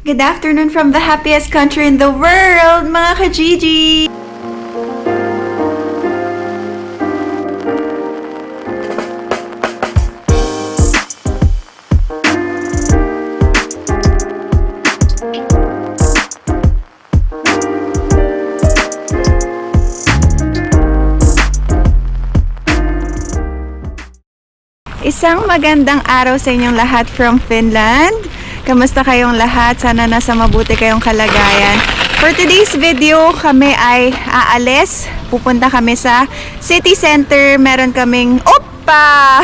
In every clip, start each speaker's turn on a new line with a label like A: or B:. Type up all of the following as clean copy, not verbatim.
A: Good afternoon from the happiest country in the world, mga ka-Gigi! Isang magandang araw sa inyong lahat from Finland. Kamusta kayong lahat? Sana nasa mabuti kayong kalagayan. For today's video, kami ay aalis. Pupunta kami sa city center. Meron kaming... Opa!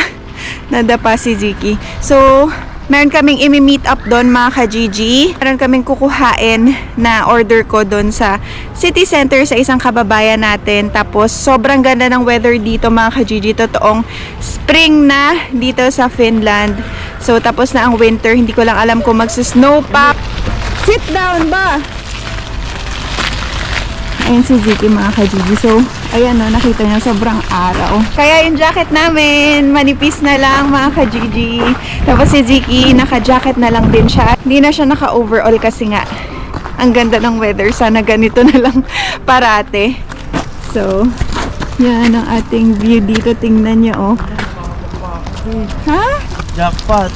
A: Nadapa si Ziki. So, meron kaming imi-meet up doon mga ka-Gigi. Meron kaming kukuhain na order ko doon sa city center sa isang kababayan natin. Tapos, sobrang ganda ng weather dito mga ka-Gigi. Totoong spring na dito sa Finland. So, tapos na ang winter. Hindi ko lang alam kung magsusnow pa. Sit down ba? Ayun si Ziki mga ka-Gigi. So, ayan o, nakita niyo sobrang araw. Kaya yung jacket namin, manipis na lang mga ka-Gigi. Tapos si Ziki, naka-jacket na lang din siya. Hindi na siya naka-overall kasi nga, ang ganda ng weather. Sana ganito na lang parate. So, yan ang ating view dito. Tingnan niyo, oh. Ha?
B: Jackpot.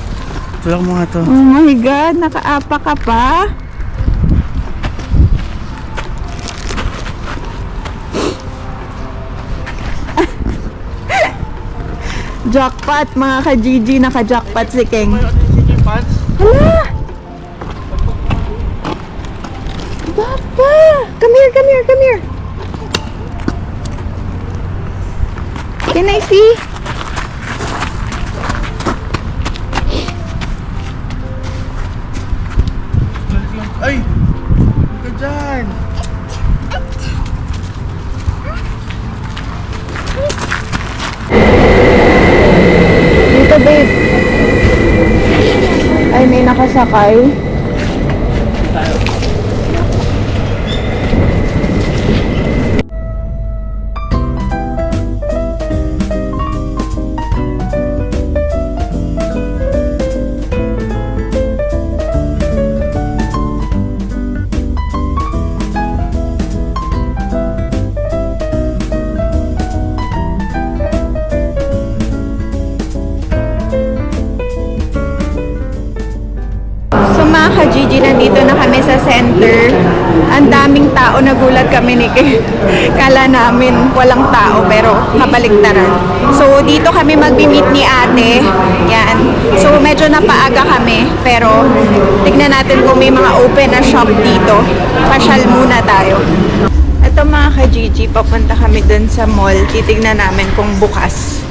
B: Tulong mga to.
A: Oh my God, nakaapa ka pa? Jackpot mga ka-Gigi, naka-jackpot si King. Hala! Papa! Come here, come here, come here! Can I see?
B: Ay! Huwag ka dyan!
A: Dito, babe. Ay, may nakasakay. Mga ka-Gigi, nandito na kami sa center. Ang daming tao, nagulat kami ni Kay. Kala namin walang tao, pero kabaligtaran. So, dito kami mag-meet ni ate. Yan. So, medyo napaaga kami, pero tignan natin kung may mga open na shop dito. Pasyal muna tayo. Ito mga ka-Gigi, papunta kami dun sa mall. Titignan namin kung bukas.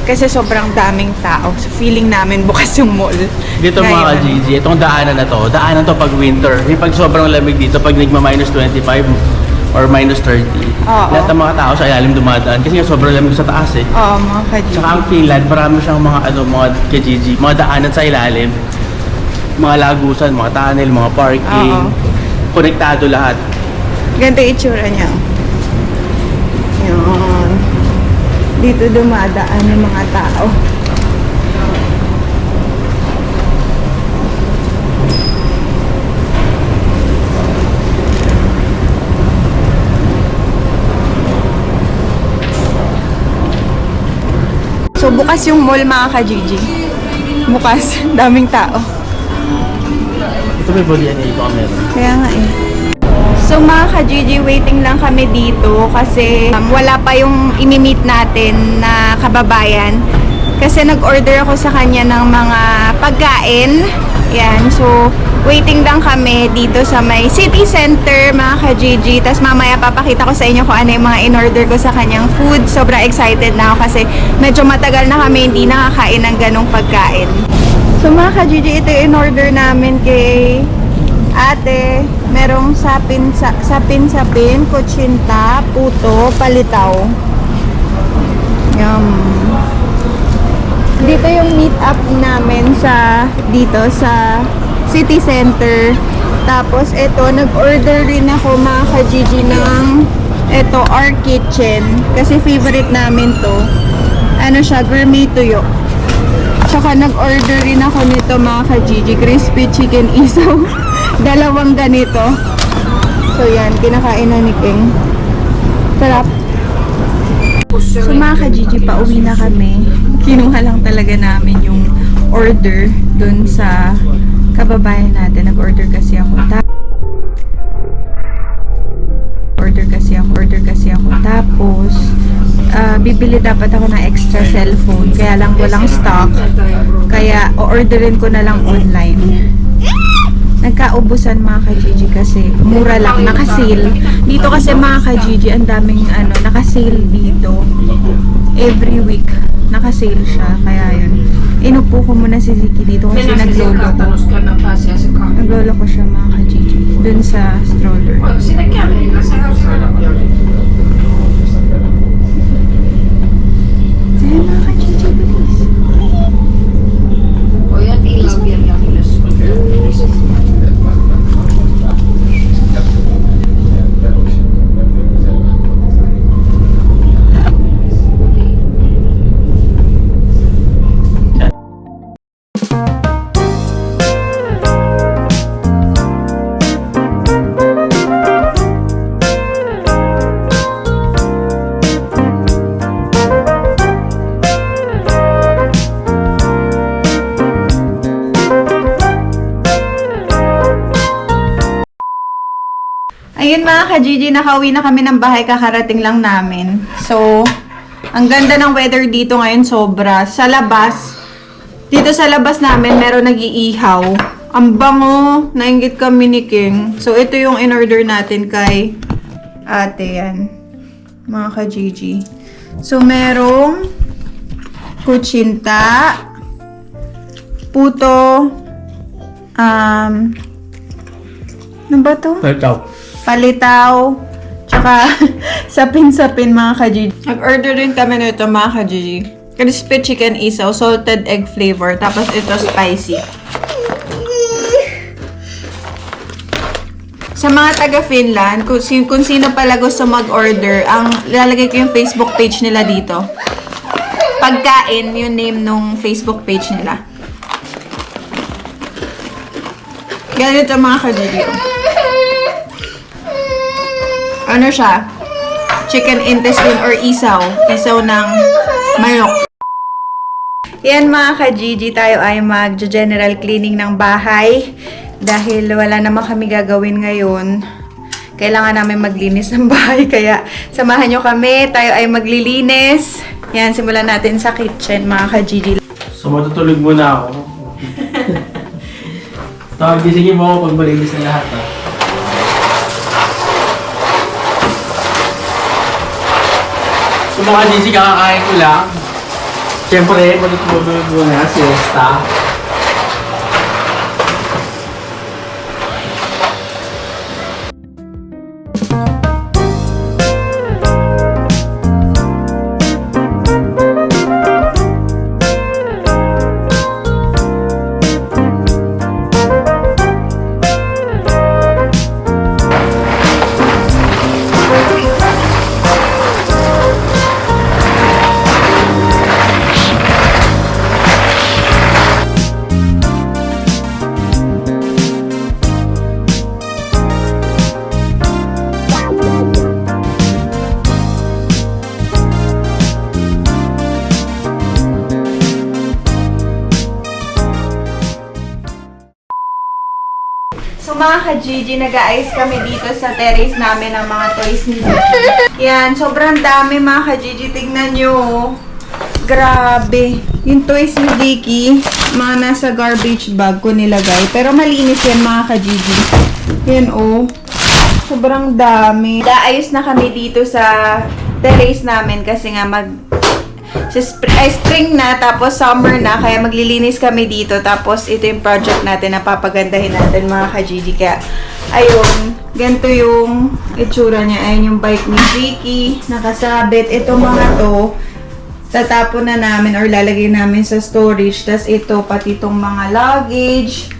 A: Kasi sobrang daming tao. So, feeling namin bukas yung mall.
B: Dito mga ka-Gigi, itong daanan daanan to pag winter. Yung pag sobrang lamig dito, pag nagma-minus 25 or minus 30.
A: Oo.
B: Lahat ng mga tao sa ilalim dumadaan. Kasi nga sobrang lamig sa taas eh.
A: Oo, mga ka-Gigi.
B: Tsaka ang Finland, marami siyang mga ka-Gigi, mga daanan sa ilalim. Mga lagusan, mga tunnel, mga parking.
A: Oo.
B: Konektado lahat.
A: Ganito yung itsura niya. Yun. Dito dumadaan yung mga tao. So, bukas yung mall mga ka-Gigi. Bukas. Daming tao.
B: Ito may bolian ito ang meron.
A: Kaya nga eh. So mga ka-Gigi, waiting lang kami dito kasi wala pa yung imi-meet natin na kababayan. Kasi nag-order ako sa kanya ng mga pagkain. Yan. So, waiting lang kami dito sa may city center mga ka-Gigi. Tapos mamaya papakita ko sa inyo kung ano yung mga in-order ko sa kanyang food. Sobrang excited na ako kasi medyo matagal na kami hindi nakakain ng ganong pagkain. So mga ka-Gigi, ito yung in-order namin kay ate. Merong sapin, kutsinta, puto, palitaw. Yum. Dito yung meet up namin dito sa city center. Tapos ito, nag-order rin ako mga ka-Gigi ng ito, our kitchen. Kasi favorite namin to. Ano siya, gourmet tuyo. Tsaka nag-order rin ako nito mga ka-Gigi, crispy chicken isaw. Dalawang ganito. So yan, kinakain na ni King. Sarap. So mga ka-Gigi, pauwi na kami. Kinuha lang talaga namin yung order dun sa kababayan natin. Nag-order kasi ako. Tapos, bibili dapat ako ng extra cellphone. Kaya lang walang stock. Kaya, o-orderin ko na lang online. Nagkaubusan mga ka-Gigi kasi mura lang, naka-sale. Dito kasi mga ka-Gigi, ang daming naka-sale dito. Every week, naka-sale siya. Kaya yun. Inupo ko muna si Ziki dito kasi naglolo ko. Naglolo ko siya mga ka-Gigi. Dun sa stroller. Ayan mga ka-Gigi, bilis. Ayun mga ka-Gigi, nakauwi na kami ng bahay, kakarating lang namin. So, ang ganda ng weather dito ngayon sobra. Sa labas, dito sa labas namin, meron nag-iihaw. Ang bango, nainggit kami ni King. So, ito yung in-order natin kay ate yan. Mga ka-Gigi. So, merong kutsinta, puto, ano ba to? Palitaw, tsaka sapin-sapin mga ka-Gigi. Nag-order rin kami nito mga ka-Gigi. Crispy chicken isaw, salted egg flavor, tapos ito spicy. Sa mga taga-Finland, kung sino pala gusto mag-order, lalagay ko yung Facebook page nila dito. Pagkain, yung name nung Facebook page nila. Ganito mga ka-Gigi. Ano siya? Chicken intestine or isaw. Isaw ng manok. Yan mga ka-Gigi, tayo ay mag-general cleaning ng bahay. Dahil wala naman kami gagawin ngayon. Kailangan namin maglinis ng bahay. Kaya samahan nyo kami. Tayo ay maglilinis. Yan, simulan natin sa kitchen mga ka-Gigi.
B: So matutulog muna ako. Gisingin mo ako pag malinis na lahat ha. So mga Gigi, kakakain ko lang. Siyempre, matutulog muna, siesta.
A: So mga ka-Gigi, nag-aayos kami dito sa terrace namin ng mga toys ni Ziki. Yan, sobrang dami mga ka-Gigi. Tignan nyo. Grabe. Yung toys ni Ziki, mga nasa garbage bag ko nilagay. Pero malinis yan mga ka-Gigi. Yan oh. Sobrang dami. Nag-aayos na kami dito sa terrace namin kasi nga spring na, tapos summer na, kaya maglilinis kami dito. Tapos ito yung project natin na papagandahin natin mga ka-Gigi. Kaya ayun, ganito yung itsura niya. Ayun yung bike ni Ziki, nakasabit. Ito mga to, tatapon na namin or lalagay namin sa storage. Tapos ito, pati itong mga luggage.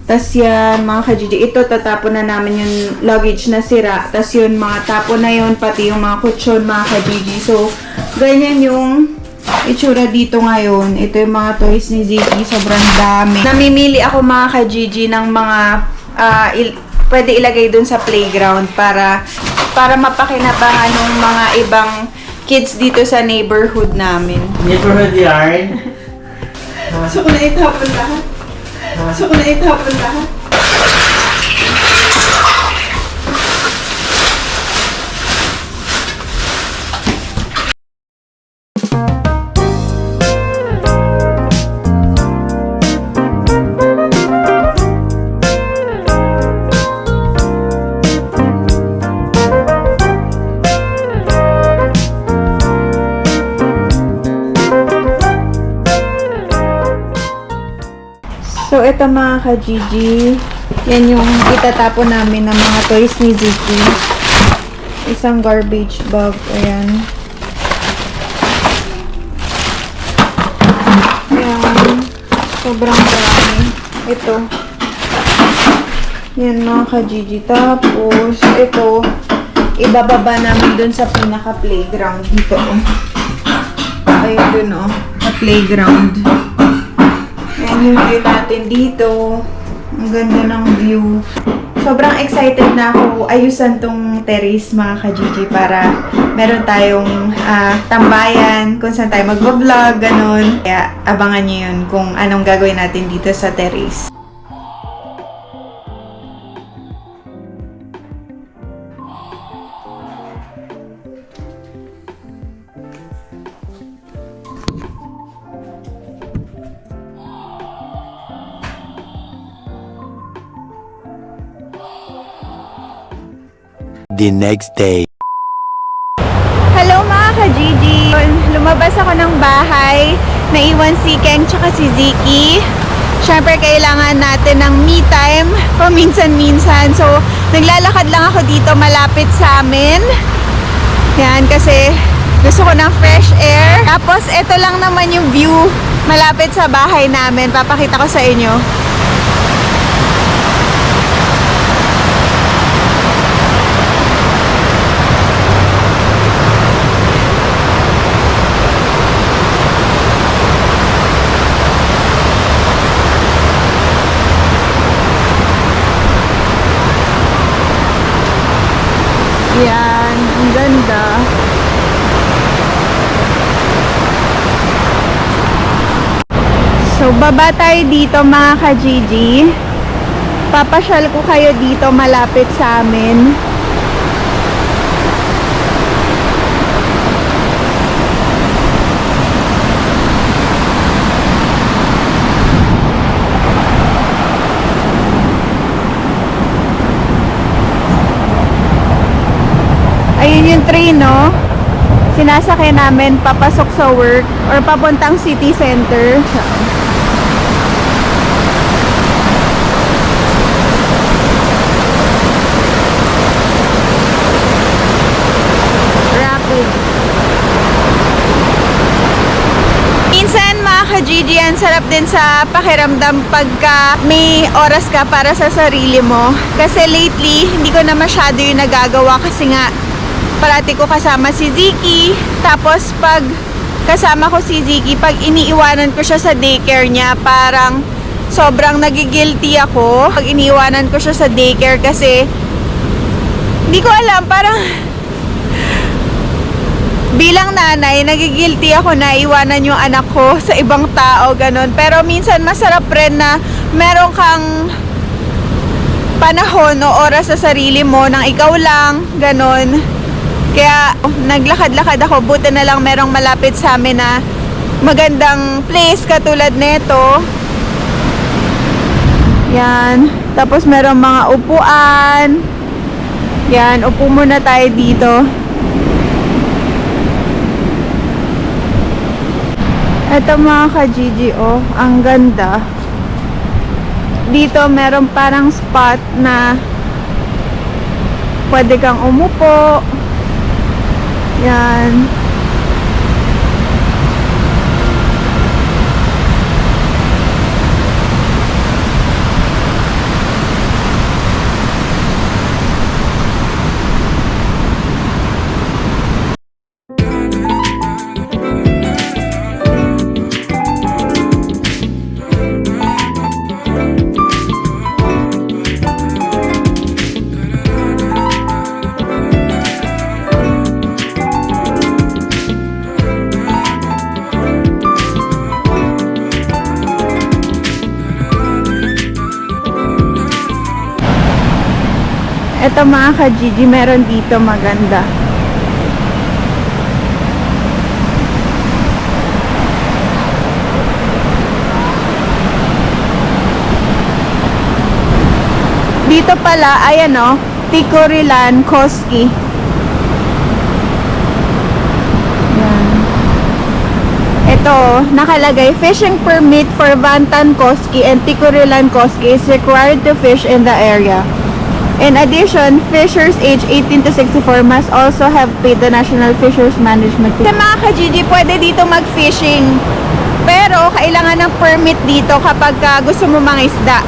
A: Tapos yan, mga ka-Gigi, ito tatapon na namin yung luggage na sira. Tapos yun, mga tapon na yun, pati yung mga kutsyon mga ka-Gigi. So, ganyan yung itsura dito ngayon. Ito yung mga toys ni Ziki, sobrang dami. Namimili ako mga ka-Gigi ng mga pwede ilagay dun sa playground para mapakinabangan ng mga ibang kids dito sa neighborhood namin.
B: Neighborhood yarn.
A: So, kung naitapon lahat. So, ito mga ka-Gigi. Yan yung itatapon namin ng mga toys ni Ziki. Isang garbage bag. Ayan. Ayan. Sobrang dami. Ito. Yan mga ka-Gigi. Tapos, ito. Ibababa namin dun sa pinaka-playground. Dito. Ayun dun sa playground. Ayan yung view natin dito. Ang ganda ng view. Sobrang excited na ako ayusan tong terrace mga ka-Gigi para meron tayong tambayan kung saan tayo mag-vlog, ganun. Kaya abangan nyo yun kung anong gagawin natin dito sa terrace.
C: The next day.
A: Hello mga ka-Gigi! Lumabas ako ng bahay, naiwan si Keng tsaka si Ziki. Siyempre kailangan natin ng me time paminsan-minsan. So, naglalakad lang ako dito malapit sa amin. Yan, kasi gusto ko ng fresh air. Tapos, ito lang naman yung view malapit sa bahay namin. Papakita ko sa inyo. Yan, ang ganda. So, baba tayo dito mga ka-Gigi. Papasyal ko kayo dito malapit sa amin. Ayun yung train, no? Sinasakay namin papasok sa work or papuntang city center. Rapid. Minsan mga ka-Gigi, ang sarap din sa pakiramdam pagka may oras ka para sa sarili mo. Kasi lately, hindi ko na masyado yung nagagawa kasi nga parati ko kasama si Ziki. Tapos pag kasama ko si Ziki, pag iniiwanan ko siya sa daycare niya, parang sobrang nagigilty ako. Pag iniiwanan ko siya sa daycare kasi hindi ko alam, parang bilang nanay, nagigilty ako na iwanan yung anak ko sa ibang tao, ganun. Pero minsan masarap rin na meron kang panahon o oras sa sarili mo nang ikaw lang, ganun. Kaya naglakad-lakad ako, buti na lang merong malapit sa amin na magandang place katulad nito. Yan. Tapos merong mga upuan. Yan, upo muna tayo dito. Ito mga ka-Gigi, oh, ang ganda. Dito meron parang spot na pwede kang umupo. Yan. Ito mga ka-Gigi, meron dito maganda. Dito pala, ayan o, Tikurilan, Koski. Yan. Ito, nakalagay, fishing permit for Bantan Koski and Tikurilan Koski is required to fish in the area. In addition, fishers age 18 to 64 must also have paid the National Fishers Management Fee. Sa mga ka-Gigi, pwede dito mag-fishing. Pero, kailangan ng permit dito kapag gusto mo mangisda.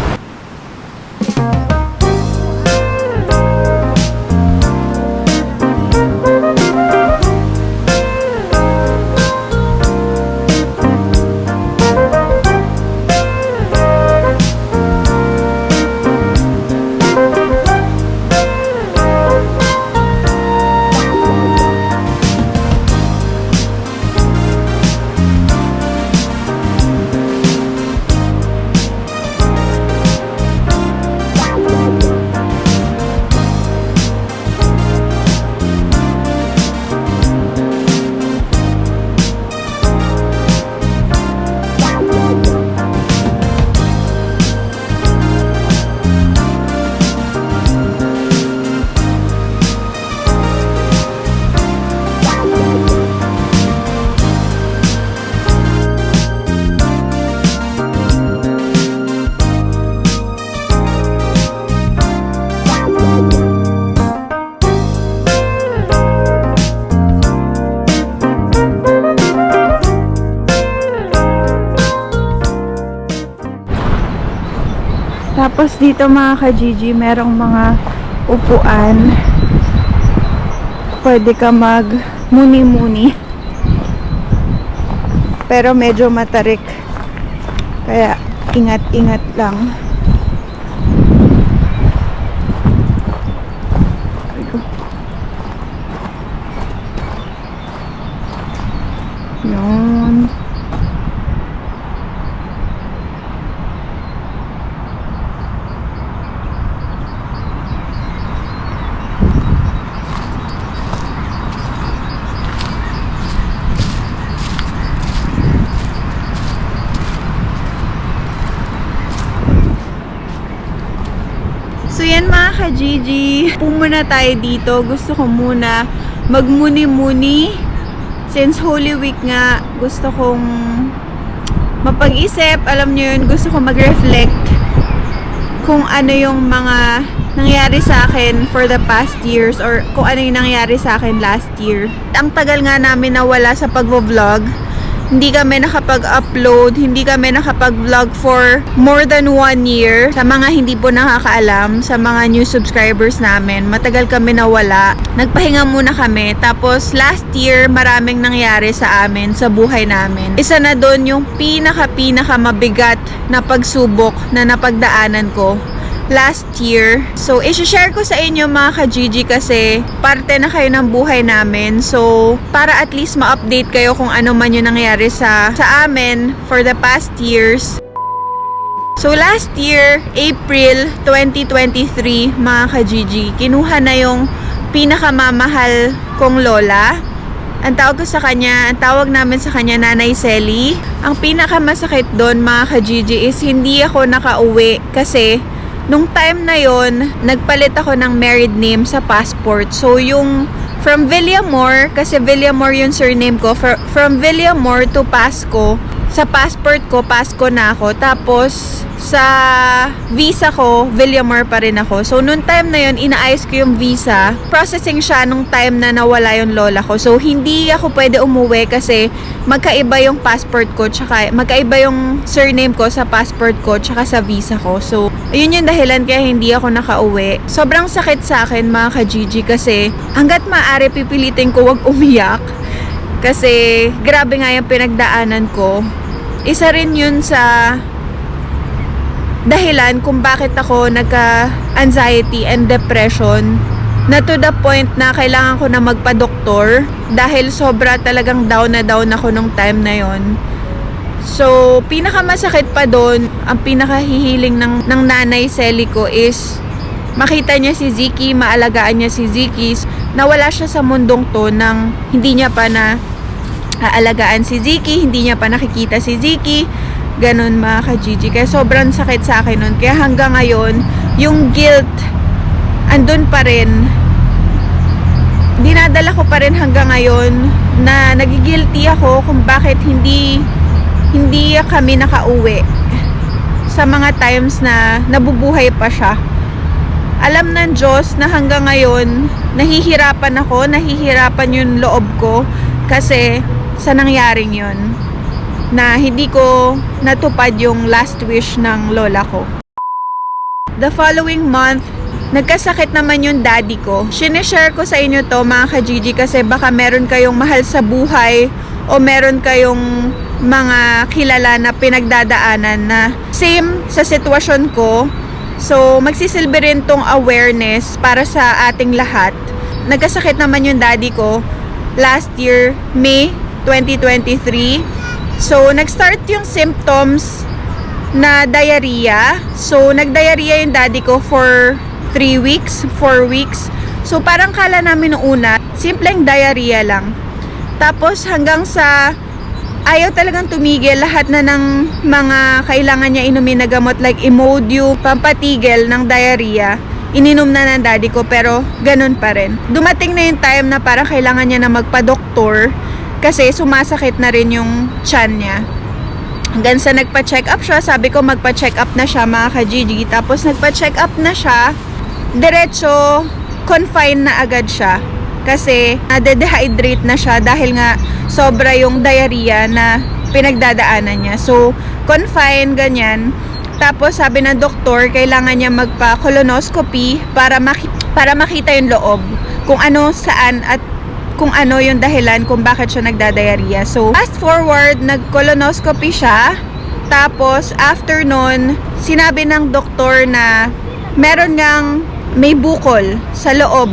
A: Tapos dito mga ka-Gigi, merong mga upuan. Pwede ka mag muni-muni. Pero medyo matarik. Kaya ingat-ingat lang. Yun. So yan mga ka-Gigi, muna tayo dito. Gusto ko muna magmuni-muni. Since Holy Week nga, gusto kong mapag-isip. Alam nyo yun, gusto ko mag-reflect kung ano yung mga nangyari sa akin for the past years or kung ano yung nangyari sa akin last year. Ang tagal nga namin nawala sa pag-vlog. Hindi kami nakapag-upload, hindi kami nakapag-vlog for more than 1 year. Sa mga hindi po nakakaalam, sa mga new subscribers namin, matagal kami nawala. Nagpahinga muna kami. Tapos last year, maraming nangyari sa amin, sa buhay namin. Isa na doon yung pinaka mabigat na pagsubok na napagdaanan ko last year. So, i-share ko sa inyo mga ka-Gigi kasi parte na kayo ng buhay namin. So, para at least ma-update kayo kung ano man yung nangyari sa amin for the past years. So, last year, April 2023, mga ka-Gigi, kinuha na yung pinakamamahal kong lola. Ang tawag namin sa kanya Nanay Selly. Ang pinakamasakit doon mga ka-Gigi is hindi ako nakauwi kasi nung time na yon, nagpalit ako ng married name sa passport. So, yung from Villamor, kasi Villamor yung surname ko, from Villamor to Pasco, sa passport ko, Pasco na ako. Tapos, sa visa ko, Villamor pa rin ako. So, nung time na yon, inaayos ko yung visa. Processing siya nung time na nawala yung lola ko. So, hindi ako pwede umuwi kasi magkaiba yung passport ko, tsaka magkaiba yung surname ko sa passport ko, tsaka sa visa ko. So, ayun yung dahilan kaya hindi ako nakauwi. Sobrang sakit sa akin mga ka-Gigi kasi hanggat maaari pipilitin ko wag umiyak. Kasi grabe nga yung pinagdaanan ko. Isa rin yun sa dahilan kung bakit ako nagka-anxiety and depression na to the point na kailangan ko na magpa-doktor dahil sobra talagang down na down ako nung time na yon. So, pinakamasakit pa doon, ang pinakahihiling ng Nanay Selly ko is makita niya si Ziki, maalagaan niya si Ziki. Nawala siya sa mundong to nang hindi niya pa na aalagaan si Ziki, hindi niya pa nakikita si Ziki. Ganun mga ka-Gigi. Kaya sobrang sakit sa akin nun. Kaya hanggang ngayon, yung guilt andun pa rin. Dinadala ko pa rin hanggang ngayon na nagigilty ako kung bakit hindi kami nakauwi sa mga times na nabubuhay pa siya. Alam ng Diyos na hanggang ngayon nahihirapan yung loob ko kasi sa nangyaring yun na hindi ko natupad yung last wish ng lola ko. The following month, nagkasakit naman yung daddy ko. Sineshare ko sa inyo to mga ka-Gigi kasi baka meron kayong mahal sa buhay o meron kayong mga kilala na pinagdadaanan na same sa sitwasyon ko. So, magsisilbi rin tong awareness para sa ating lahat. Nagkasakit naman yung daddy ko last year, May 2023. So, nag-start yung symptoms na diarrhea. So, nag-diarrhea yung daddy ko for 3 weeks, 4 weeks. So, parang kala namin noong una, simpleng diarrhea lang. Tapos, hanggang sa ayaw talagang tumigil lahat na ng mga kailangan niya inumin na gamot like Imodium, pampatigil ng diarrhea. Ininom na ng daddy ko pero ganun pa rin. Dumating na yung time na parang kailangan niya na magpa-doktor kasi sumasakit na rin yung tiyan niya. Hanggang sa nagpa-check up siya, sabi ko magpa-check up na siya mga ka-Gigi. Tapos nagpa-check up na siya, diretso confine na agad siya. Kasi nade-dehydrate na siya dahil nga sobra yung diarrhea na pinagdadaanan niya. So, confine, ganyan. Tapos sabi ng doktor, kailangan niya magpa-colonoscopy para makita yung loob. Kung ano, saan, at kung ano yung dahilan kung bakit siya nagda-diarrhea. So, fast forward, nag-colonoscopy siya. Tapos, after nun, sinabi ng doktor na meron ngang may bukol sa loob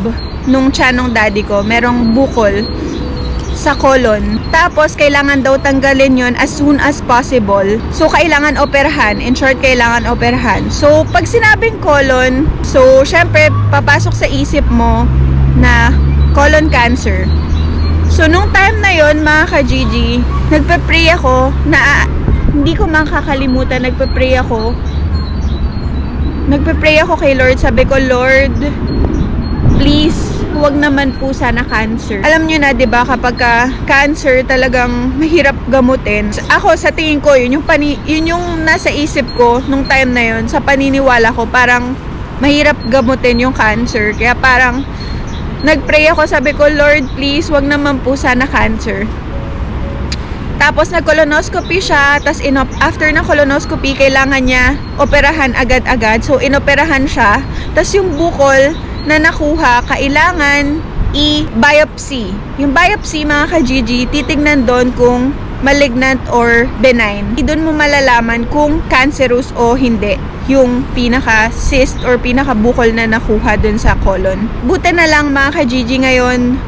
A: nung tiyan ng daddy ko. Merong bukol sa colon. Tapos, kailangan daw tanggalin yon as soon as possible. So, kailangan operahan. In short, kailangan operahan. So, pag sinabing colon, so, syempre, papasok sa isip mo na colon cancer. So, nung time na yon mga ka-Gigi, nagpe-pray ako na hindi ko makakalimutan, nagpe-pray ako kay Lord. Sabi ko, Lord, please, huwag naman po sana cancer. Alam nyo na, diba, kapag cancer talagang mahirap gamutin. Ako, sa tingin ko, yun yung nasa isip ko nung time na yun, sa paniniwala ko, parang mahirap gamutin yung cancer. Kaya parang, nagpray ako, sabi ko, Lord, please, huwag naman po sana cancer. Tapos, nag-colonoscopy siya, tas after ng colonoscopy, kailangan niya operahan agad-agad. So, inoperahan siya, tas yung bukol na nakuha, kailangan i-biopsy. Yung biopsy, mga ka-Gigi, titignan doon kung malignant or benign. Doon mo malalaman kung cancerous o hindi yung pinaka-cyst or pinaka-bukol na nakuha doon sa colon. Buti na lang, mga ka-Gigi, ngayon,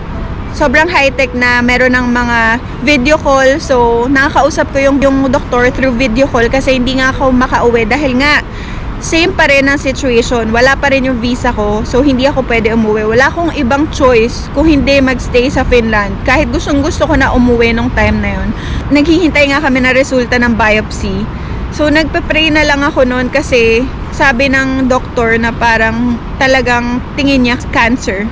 A: sobrang high-tech na, meron ng mga video call. So, nakakausap ko yung doktor through video call kasi hindi nga ako makauwi dahil nga same pa rin ang situation. Wala pa rin yung visa ko. So, hindi ako pwede umuwi. Wala akong ibang choice kung hindi magstay sa Finland. Kahit gustong-gusto ko na umuwi nung time na yun. Naghihintay nga kami na resulta ng biopsy. So, nagpe-pray na lang ako noon kasi sabi ng doktor na parang talagang tingin niya cancer.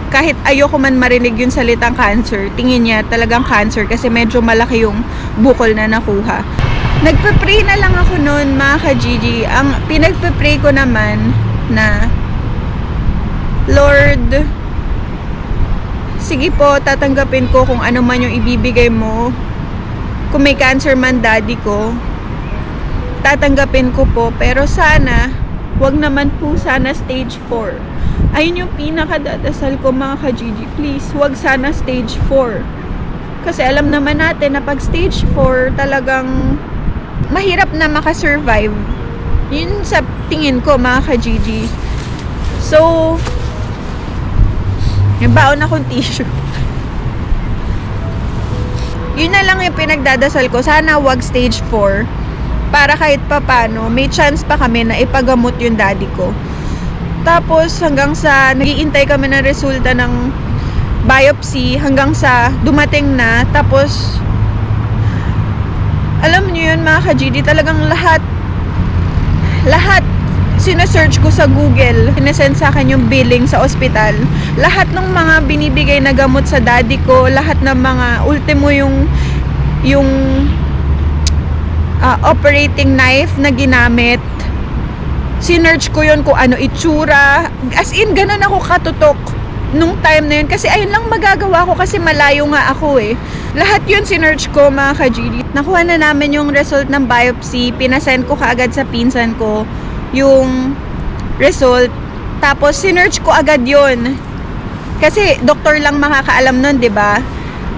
A: Kahit ayoko man marinig yung salitang cancer, tingin niya talagang cancer kasi medyo malaki yung bukol na nakuha. Nagpe-pray na lang ako noon, mga ka-Gigi. Ang pinagpe-pray ko naman na, Lord, sige po, tatanggapin ko kung ano man yung ibibigay mo. Kung may cancer man daddy ko, tatanggapin ko po. Pero sana, wag naman po sana stage 4. Ayun yung pinakadadasal ko, mga ka-Gigi. Please, wag sana stage 4. Kasi alam naman natin na pag stage 4, talagang mahirap na makasurvive. Yun sa tingin ko, mga ka-Gigi. So, may baon akong tissue. Yun na lang yung pinagdadasal ko. Sana wag stage 4. Para kahit papano, may chance pa kami na ipagamot yung daddy ko. Tapos hanggang sa nagiintay kami ng resulta ng biopsy hanggang sa dumating na. Tapos alam niyo yun mga ka-GD, talagang lahat sinesearch ko sa Google. Sinesend sa akin yung billing sa ospital. Lahat ng mga binibigay na gamot sa daddy ko, lahat ng mga ultimo yung operating knife na ginamit. Sinearch ko yun kung ano itsura. As in, ganun ako katutok nung time na yun. Kasi ayun lang magagawa ko kasi malayo nga ako eh. Lahat yun sinearch ko mga ka-GD. Nakuha na namin yung result ng biopsy. Pinasend ko kaagad sa pinsan ko yung result. Tapos sinearch ko agad yun. Kasi doktor lang makakaalam nun, 'di ba?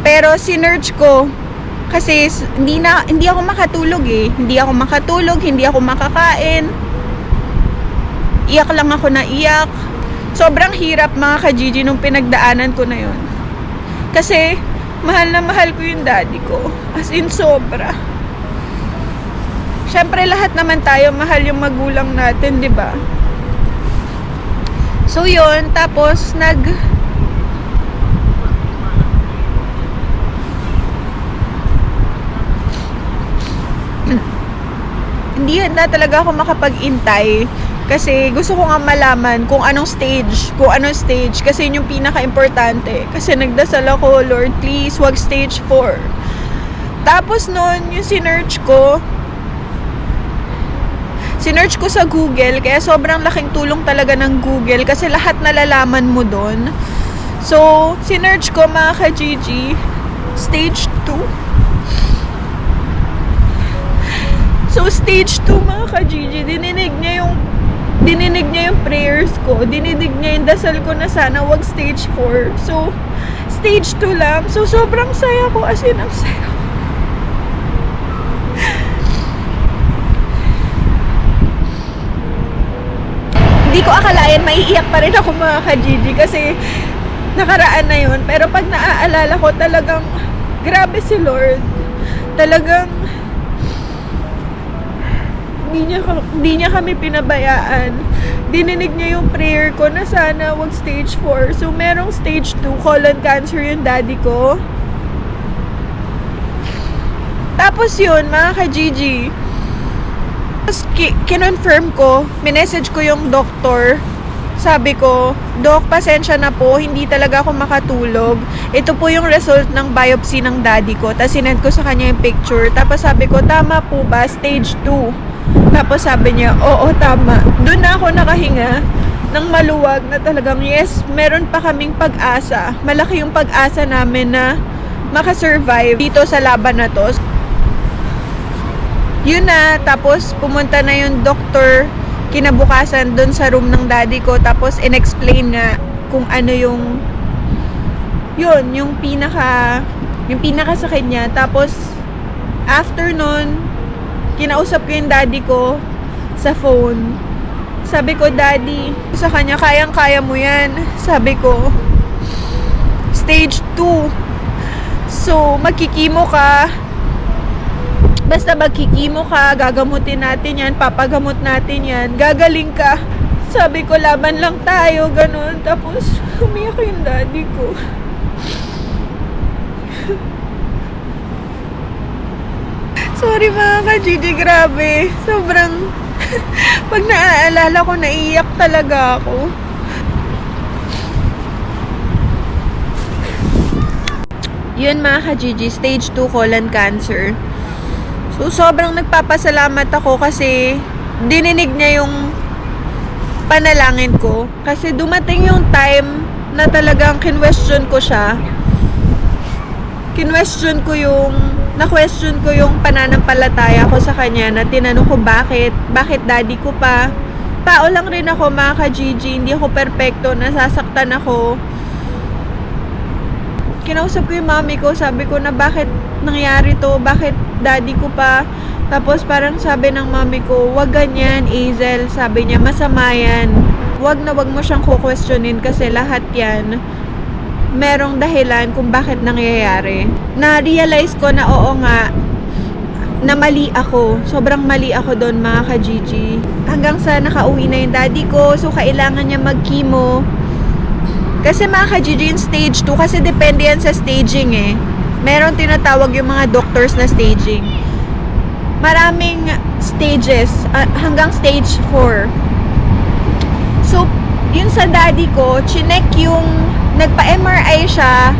A: Pero sinearch ko kasi hindi ako makatulog eh. Hindi ako makatulog, hindi ako makakain. Iyak lang ako na iyak. Sobrang hirap mga ka-GG nung pinagdaanan ko na yun. Kasi mahal na mahal ko yung daddy ko. As in sobra. Siyempre lahat naman tayo mahal yung magulang natin, 'di ba? So yun, tapos hindi na talaga ako makapag-intay kasi gusto ko nga malaman kung anong stage, kasi yun yung pinaka-importante. Kasi nagdasal ako, Lord, please, wag stage 4. Tapos nun, yung sinearch ko sa Google, kaya sobrang laking tulong talaga ng Google kasi lahat nalalaman mo doon. So, sinearch ko mga ka-GG, stage 2. So, stage 2 mga ka-GG, dininig niya yung prayers ko, dininig niya yung dasal ko na sana wag stage 4. So, stage 2 lang. So, sobrang saya ko, as in, ang saya ko. Hindi ko akalain maiiyak pa rin ako mga ka-GG kasi nakaraan na yun. Pero pag naaalala ko talagang grabe si Lord. Talagang hindi niya kami pinabayaan. Dininig niya yung prayer ko na sana wag stage 4. So merong stage 2 colon cancer yung daddy ko. Tapos yun mga ka-GG, kinonfirm ko, minessage ko yung doktor. Sabi ko, Dok, pasensya na po, hindi talaga ako makatulog. Ito po yung result ng biopsy ng daddy ko. Tapos sinend ko sa kanya yung picture. Tapos sabi ko, tama po ba? Stage 2. Tapos sabi niya, oo, tama. Doon na ako nakahinga ng maluwag na talagang, yes, meron pa kaming pag-asa. Malaki yung pag-asa namin na makasurvive dito sa laban na to. Yun na, tapos pumunta na yung doktor kinabukasan doon sa room ng daddy ko, tapos in-explain nga kung ano yung pinaka sakit niya. Tapos after nun, kinausap ko yung daddy ko sa phone. Sabi ko, Daddy, sa kanya, kayang-kaya mo yan. Sabi ko, stage 2. So, magkikimo ka. Basta magkikimo ka, gagamutin natin yan, papagamot natin yan, gagaling ka. Sabi ko, laban lang tayo, ganun. Tapos, umiyak yung daddy ko. Sorry mga ka-GG, grabe. Sobrang, pag naaalala ko, naiiyak talaga ako. Yun mga ka-GG, stage 2 colon cancer. So, sobrang nagpapasalamat ako kasi dininig niya yung panalangin ko. Kasi dumating yung time na talagang kinwestiyon ko siya. Na-question ko yung pananampalataya ko sa kanya, na tinanong ko bakit daddy ko pa. Tao lang rin ako mga ka-GG, hindi ako perpekto, nasasaktan ako. Kinausap ko yung mami ko, sabi ko na bakit nangyari to, bakit daddy ko pa. Tapos parang sabi ng mami ko, wag ganyan Hazel, sabi niya masama yan, wag mo siyang kukwestiyonin kasi lahat yan merong dahilan kung bakit nangyayari. Na-realize ko na oo nga, na mali ako. Sobrang mali ako doon, mga ka-Gigi. Hanggang sa nakauwi na yung daddy ko, so kailangan niya mag-chemo. Kasi mga ka-Gigi, yung stage 2, kasi depende yan sa staging eh. Meron tinatawag yung mga doctors na staging. Maraming stages, hanggang stage 4. So, yun sa daddy ko, chinek yung, nagpa-MRI siya,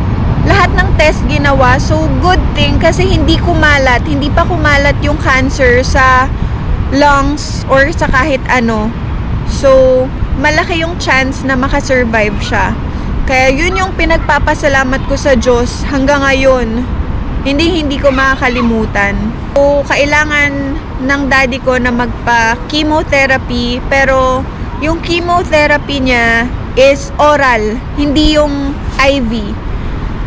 A: lahat ng test ginawa. So, good thing kasi hindi pa kumalat yung cancer sa lungs or sa kahit ano. So, malaki yung chance na makasurvive siya. Kaya yun yung pinagpapasalamat ko sa Diyos hanggang ngayon. Hindi ko makakalimutan. So, kailangan ng daddy ko na magpa-chemotherapy, pero yung chemotherapy niya is oral, hindi yung IV.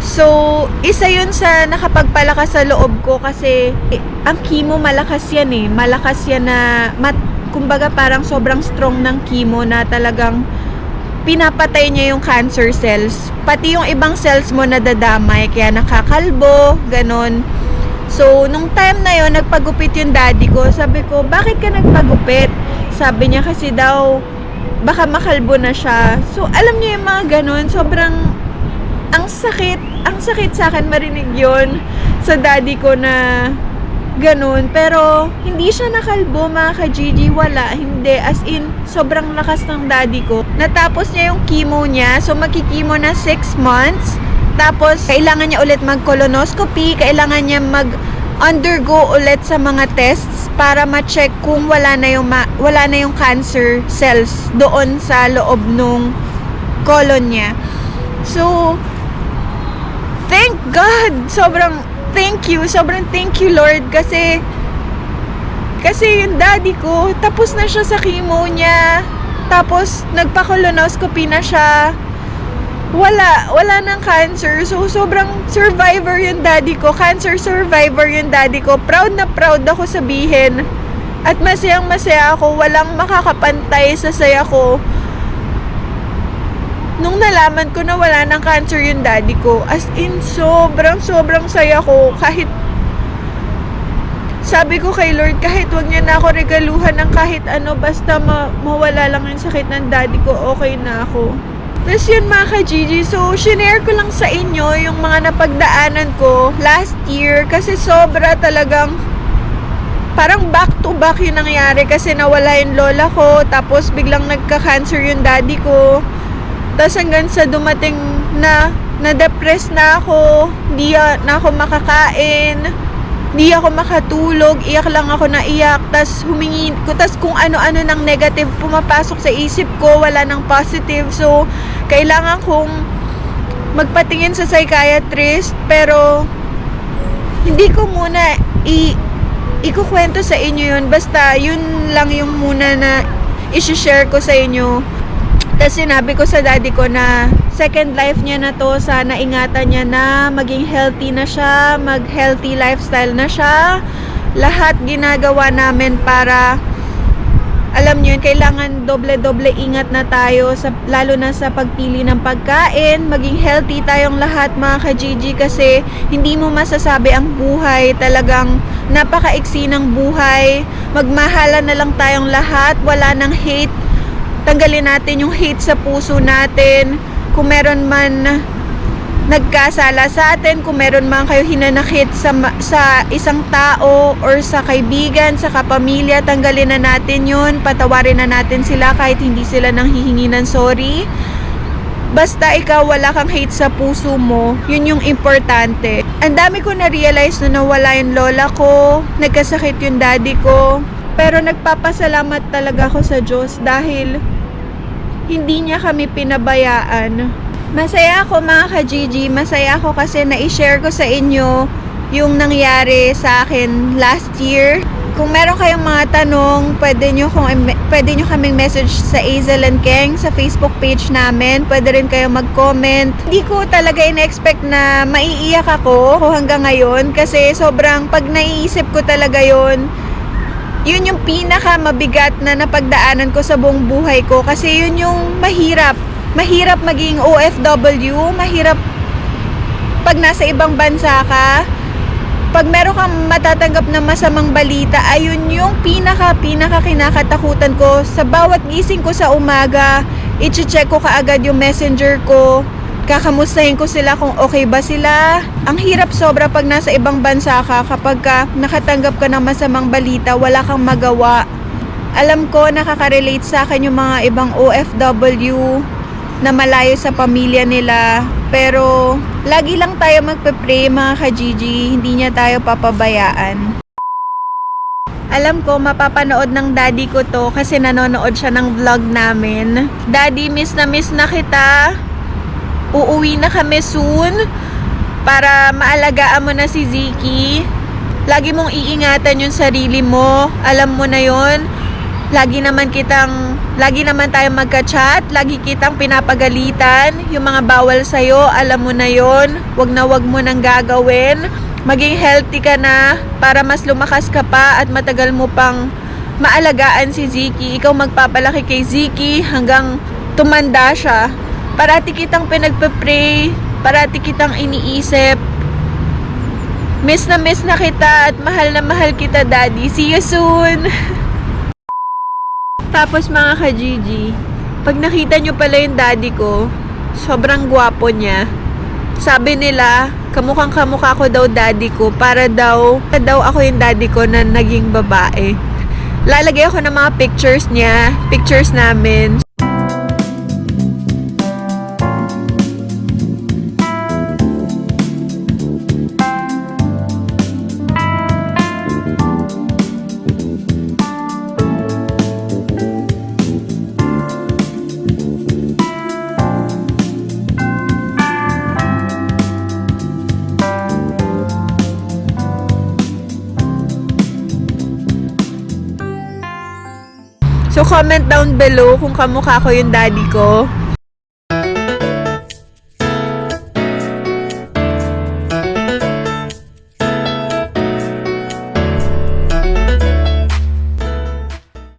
A: So, isa yun sa nakapagpalakas sa loob ko kasi ang chemo malakas yan eh. Malakas yan na, kumbaga parang sobrang strong ng chemo na talagang pinapatay niya yung cancer cells. Pati yung ibang cells mo nadadamay, kaya nakakalbo, ganon. So, nung time na yun, nagpagupit yung daddy ko. Sabi ko, bakit ka nagpagupit? Sabi niya kasi daw, baka makalbo na siya. So, alam niyo yung mga ganon, sobrang ang sakit sa akin marinig yon sa daddy ko na ganun. Pero, hindi siya nakalbo, mga ka-Gigi. Wala, hindi. As in, sobrang lakas ng daddy ko. Natapos niya yung chemo niya. So, magkikimo na 6 months. Tapos, kailangan niya ulit mag-colonoscopy. Kailangan niya mag-undergo ulit sa mga tests para ma-check kung wala na yung cancer cells doon sa loob nung colon niya. So, thank God! Sobrang thank you Lord kasi yung daddy ko tapos na siya sa chemo niya, tapos nagpa-colonoscopy na siya, wala ng cancer. So sobrang survivor yung daddy ko, cancer survivor yung daddy ko. Proud na proud ako sabihin at masayang masaya ako. Walang makakapantay sa saya ko nung nalaman ko na wala ng cancer yung daddy ko. As in, sobrang saya ko. Kahit, sabi ko kay Lord, kahit wag niya na ako regaluhan ng kahit ano, basta mawala lang yung sakit ng daddy ko, okay na ako. Tapos yun, mga ka-Gigi, so, shinare ko lang sa inyo yung mga napagdaanan ko last year, kasi sobra talagang, parang back to back yung nangyari, kasi nawala yung lola ko, tapos biglang nagka-cancer yung daddy ko. Tapos hanggang sa dumating na na-depress na ako, hindi na ako makakain, hindi ako makatulog, iyak lang ako na iyak, tapos humingi ko, tapos kung ano-ano ng negative pumapasok sa isip ko, wala ng positive. So, kailangan kong magpatingin sa psychiatrist, pero hindi ko muna ikukwento sa inyo yun, basta yun lang yung muna na isi-share ko sa inyo. Tapos sinabi ko sa daddy ko na second life niya na to, sana ingatan niya na maging healthy na siya, mag-healthy lifestyle na siya. Lahat ginagawa namin para, alam niyo yun, kailangan doble-doble ingat na tayo, lalo na sa pagpili ng pagkain. Maging healthy tayong lahat, mga ka-Gigi, kasi hindi mo masasabi ang buhay. Talagang napakaiksi ng buhay. Magmahalan na lang tayong lahat, wala nang hate. Tanggalin natin yung hate sa puso natin. Kung meron man nagkasala sa atin, kung meron man kayo hinanakit sa isang tao or sa kaibigan, sa kapamilya, tanggalin na natin yun. Patawarin na natin sila kahit hindi sila nang hihingi ng sorry. Basta ikaw wala kang hate sa puso mo, yun yung importante. Ang dami ko na-realize na nawala yung lola ko, nagkasakit yung daddy ko. Pero nagpapasalamat talaga ako sa Diyos dahil hindi niya kami pinabayaan. Masaya ako, mga ka-Gigi, masaya ako kasi na-share ko sa inyo yung nangyari sa akin last year. Kung meron kayong mga tanong, pwede nyo kaming message sa Azel and Keng sa Facebook page namin. Pwede rin kayo mag-comment. Hindi ko talaga in-expect na maiiyak ako hanggang ngayon kasi sobrang pag naiisip ko talaga yun yung pinaka mabigat na napagdaanan ko sa buong buhay ko, kasi yun yung mahirap maging OFW, mahirap pag nasa ibang bansa ka, Pag meron kang matatanggap na masamang balita, ayun yung pinaka kinakatakutan ko. Sa bawat gising ko sa umaga, i-check ko kaagad yung messenger ko. Kakamustahin ko sila kung okay ba sila. Ang hirap sobra pag nasa ibang bansa ka, kapag nakatanggap ka ng masamang balita, wala kang magawa. Alam ko, nakaka-relate sa akin yung mga ibang OFW na malayo sa pamilya nila. Pero, lagi lang tayo magpe-pray mga ka-Gigi, hindi niya tayo papabayaan. Alam ko, mapapanood ng daddy ko to kasi nanonood siya ng vlog namin. Daddy, miss na kita. Uuwi na kami soon para maalagaan mo na si Ziki. Lagi mong iingatan yung sarili mo. Alam mo na yon. Lagi naman tayo magka-chat, lagi kitang pinapagalitan. Yung mga bawal sa'yo, alam mo na yon. Wag mo nang gagawin. Maging healthy ka na para mas lumakas ka pa at matagal mo pang maalagaan si Ziki. Ikaw magpapalaki kay Ziki hanggang tumanda siya. Parati kitang pinagpe-pray, parati kitang iniisip. Miss na kita at mahal na mahal kita, Daddy. See you soon! Tapos mga ka-Gigi, pag nakita nyo pala yung daddy ko, sobrang gwapo niya. Sabi nila, kamukha ko daw daddy ko para daw ako yung daddy ko na naging babae. Lalagay ako ng mga pictures niya, pictures namin. So, comment down below kung kamukha ko yung daddy ko.